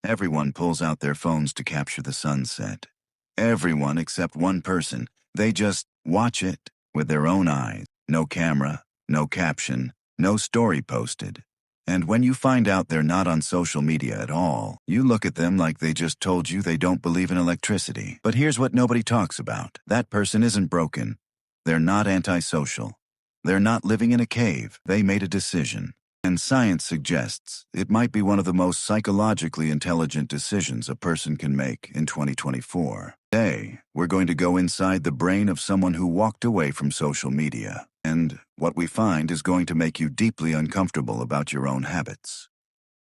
Everyone pulls out their phones to capture the sunset. Everyone except one person. They just watch it with their own eyes. No camera, no caption, no story posted. And when you find out they're not on social media at all, you look at them like they just told you they don't believe in electricity. But here's what nobody talks about. That person isn't broken. They're not antisocial. They're not living in a cave. They made a decision. And science suggests it might be one of the most psychologically intelligent decisions a person can make in 2024. Today, we're going to go inside the brain of someone who walked away from social media. And what we find is going to make you deeply uncomfortable about your own habits.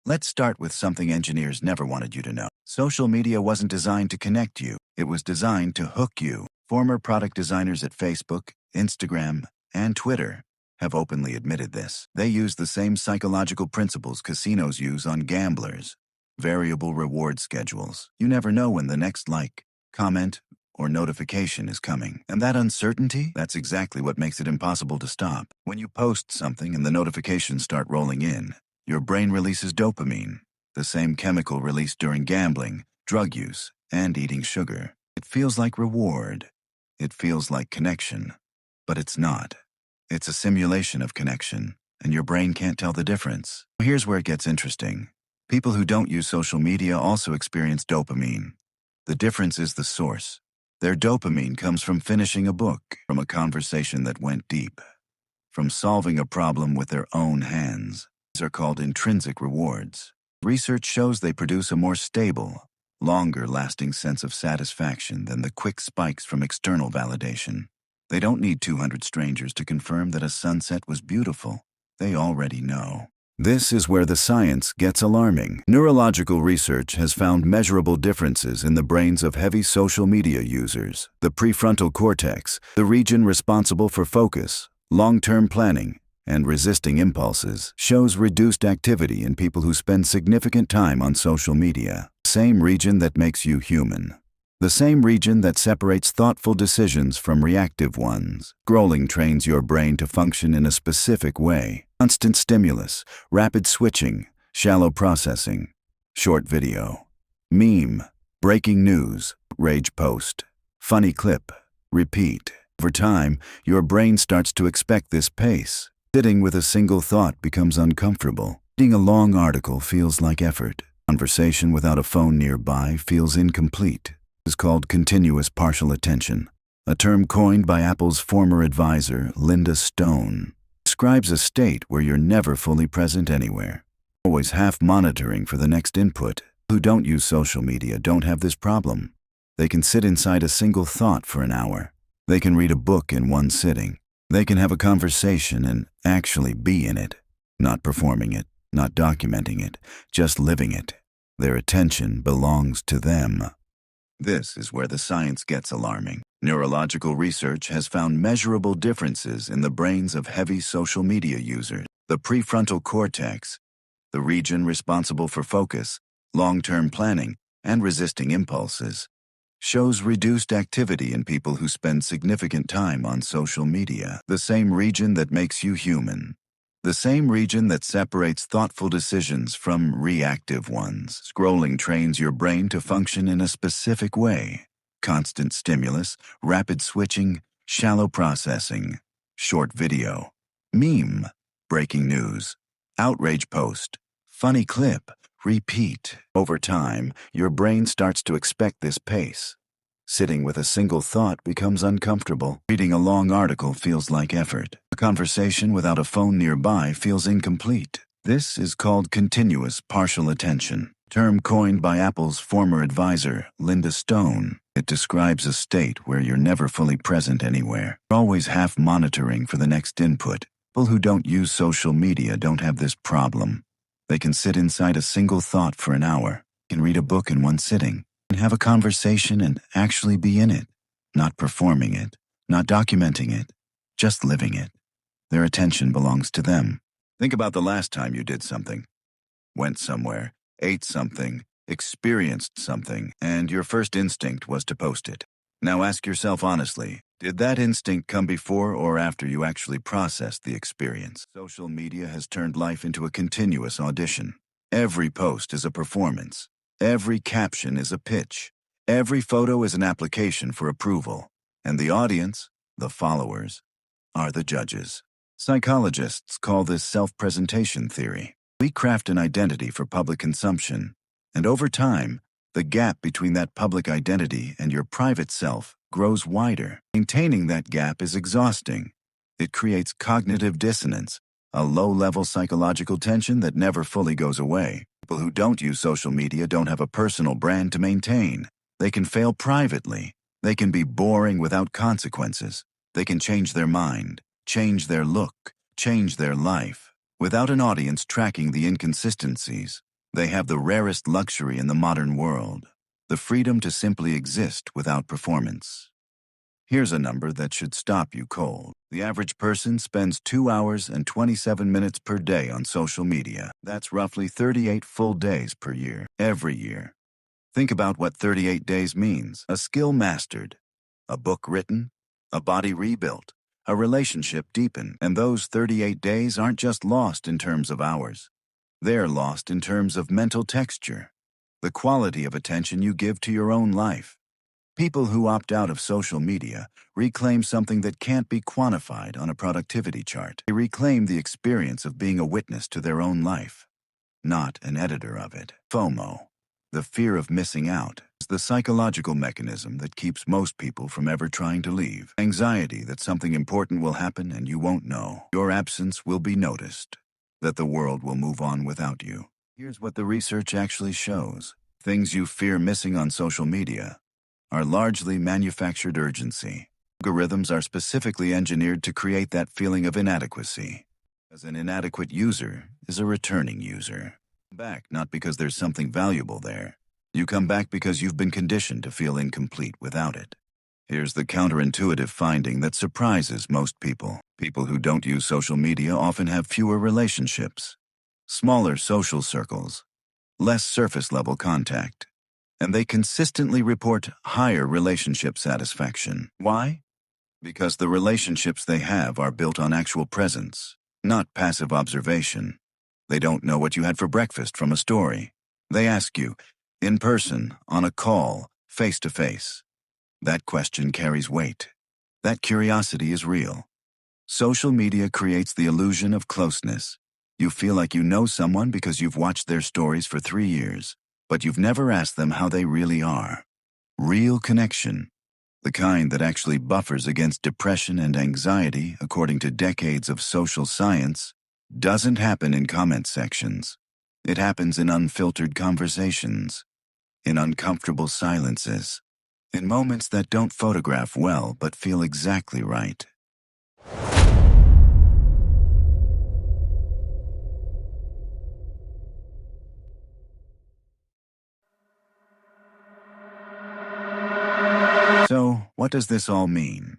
Let's start with something engineers never wanted you to know. Social media wasn't designed to connect you. It was designed to hook you. Former product designers at Facebook, Instagram, and Twitter have openly admitted this. They use the same psychological principles casinos use on gamblers. Variable reward schedules. You never know when the next like, comment, or notification is coming. And that uncertainty, that's exactly what makes it impossible to stop. When you post something and the notifications start rolling in, your brain releases dopamine, the same chemical released during gambling, drug use, and eating sugar. It feels like reward. It feels like connection. But it's not. It's a simulation of connection, and your brain can't tell the difference. Here's where it gets interesting. People who don't use social media also experience dopamine. The difference is the source. Their dopamine comes from finishing a book, from a conversation that went deep, from solving a problem with their own hands. These are called intrinsic rewards. Research shows they produce a more stable, longer-lasting sense of satisfaction than the quick spikes from external validation. They don't need 200 strangers to confirm that a sunset was beautiful. They already know. This is where the science gets alarming. Neurological research has found measurable differences in the brains of heavy social media users. The prefrontal cortex, the region responsible for focus, long-term planning, and resisting impulses, shows reduced activity in people who spend significant time on social media. Same region that makes you human. The same region that separates thoughtful decisions from reactive ones. Scrolling trains your brain to function in a specific way. Constant stimulus, rapid switching, shallow processing, short video, meme, breaking news, rage post, funny clip, repeat. Over time, your brain starts to expect this pace. Sitting with a single thought becomes uncomfortable. Reading a long article feels like effort. Conversation without a phone nearby feels incomplete. Is called continuous partial attention, a term coined by Apple's former advisor, Linda Stone. Describes a state where you're never fully present anywhere, always half monitoring for the next input. Who don't use social media don't have this problem. They can sit inside a single thought for an hour. They can read a book in one sitting. They can have a conversation and actually be in it, not performing it, not documenting it, just living it. Their attention belongs to them. This is where the science gets alarming. Neurological research has found measurable differences in the brains of heavy social media users. The prefrontal cortex, the region responsible for focus, long-term planning, and resisting impulses, shows reduced activity in people who spend significant time on social media. The same region that makes you human. The same region that separates thoughtful decisions from reactive ones. Scrolling trains your brain to function in a specific way. Constant stimulus, rapid switching, shallow processing, short video, meme, breaking news, outrage post, funny clip, repeat. Over time, your brain starts to expect this pace. Sitting with a single thought becomes uncomfortable. Reading a long article feels like effort. A conversation without a phone nearby feels incomplete. This is called continuous partial attention, term coined by Apple's former advisor, Linda Stone. It describes a state where you're never fully present anywhere, always half monitoring for the next input. People who don't use social media don't have this problem. They can sit inside a single thought for an hour, can read a book in one sitting, and have a conversation and actually be in it, not performing it, not documenting it, just living it. Their attention belongs to them. Think about the last time you did something, went somewhere, ate something, experienced something, and your first instinct was to post it. Now ask yourself honestly, did that instinct come before or after you actually processed the experience? Social media has turned life into a continuous audition. Every post is a performance. Every caption is a pitch. Every photo is an application for approval. And the audience, the followers, are the judges. Psychologists call this self-presentation theory. We craft an identity for public consumption, and over time, the gap between that public identity and your private self grows wider. Maintaining that gap is exhausting. It creates cognitive dissonance, a low-level psychological tension that never fully goes away. People who don't use social media don't have a personal brand to maintain. They can fail privately. They can be boring without consequences. They can change their mind, change their look, change their life. Without an audience tracking the inconsistencies, they have the rarest luxury in the modern world, the freedom to simply exist without performance. Here's a number that should stop you cold. The average person spends 2 hours and 27 minutes per day on social media. That's roughly 38 full days per year, every year. Think about what 38 days means. A skill mastered, a book written, a body rebuilt, a relationship deepened. And those 38 days aren't just lost in terms of hours. They're lost in terms of mental texture, the quality of attention you give to your own life. People who opt out of social media reclaim something that can't be quantified on a productivity chart. They reclaim the experience of being a witness to their own life, not an editor of it. FOMO, the fear of missing out, is the psychological mechanism that keeps most people from ever trying to leave. Anxiety that something important will happen and you won't know. Your absence will be noticed, that the world will move on without you. Here's what the research actually shows. Things you fear missing on social media are largely manufactured urgency. Algorithms are specifically engineered to create that feeling of inadequacy. As an inadequate user is a returning user. Back not because there's something valuable there. You come back because you've been conditioned to feel incomplete without it. Here's the counterintuitive finding that surprises most people. People who don't use social media often have fewer relationships, smaller social circles, less surface-level contact, and they consistently report higher relationship satisfaction. Why? Because the relationships they have are built on actual presence, not passive observation. They don't know what you had for breakfast from a story. They ask you, in person, on a call, face-to-face. That question carries weight. That curiosity is real. Social media creates the illusion of closeness. You feel like you know someone because you've watched their stories for 3 years, but you've never asked them how they really are. Real connection, the kind that actually buffers against depression and anxiety, according to decades of social science, doesn't happen in comment sections. It happens in unfiltered conversations, in uncomfortable silences, in moments that don't photograph well but feel exactly right. So, what does this all mean?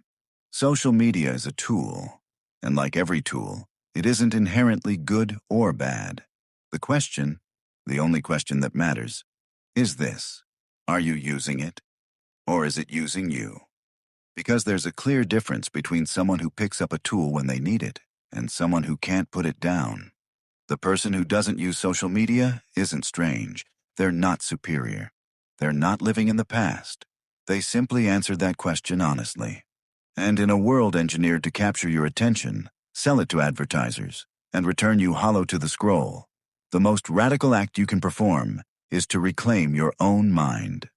Social media is a tool, and like every tool, it isn't inherently good or bad. The question, the only question that matters, is this: are you using it, or is it using you? Because there's a clear difference between someone who picks up a tool when they need it and someone who can't put it down. The person who doesn't use social media isn't strange. They're not superior. They're not living in the past. They simply answered that question honestly. And in a world engineered to capture your attention, sell it to advertisers, and return you hollow to the scroll, the most radical act you can perform is to reclaim your own mind.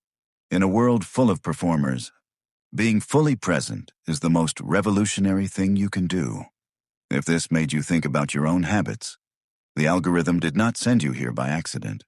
In a world full of performers, being fully present is the most revolutionary thing you can do. If this made you think about your own habits, the algorithm did not send you here by accident.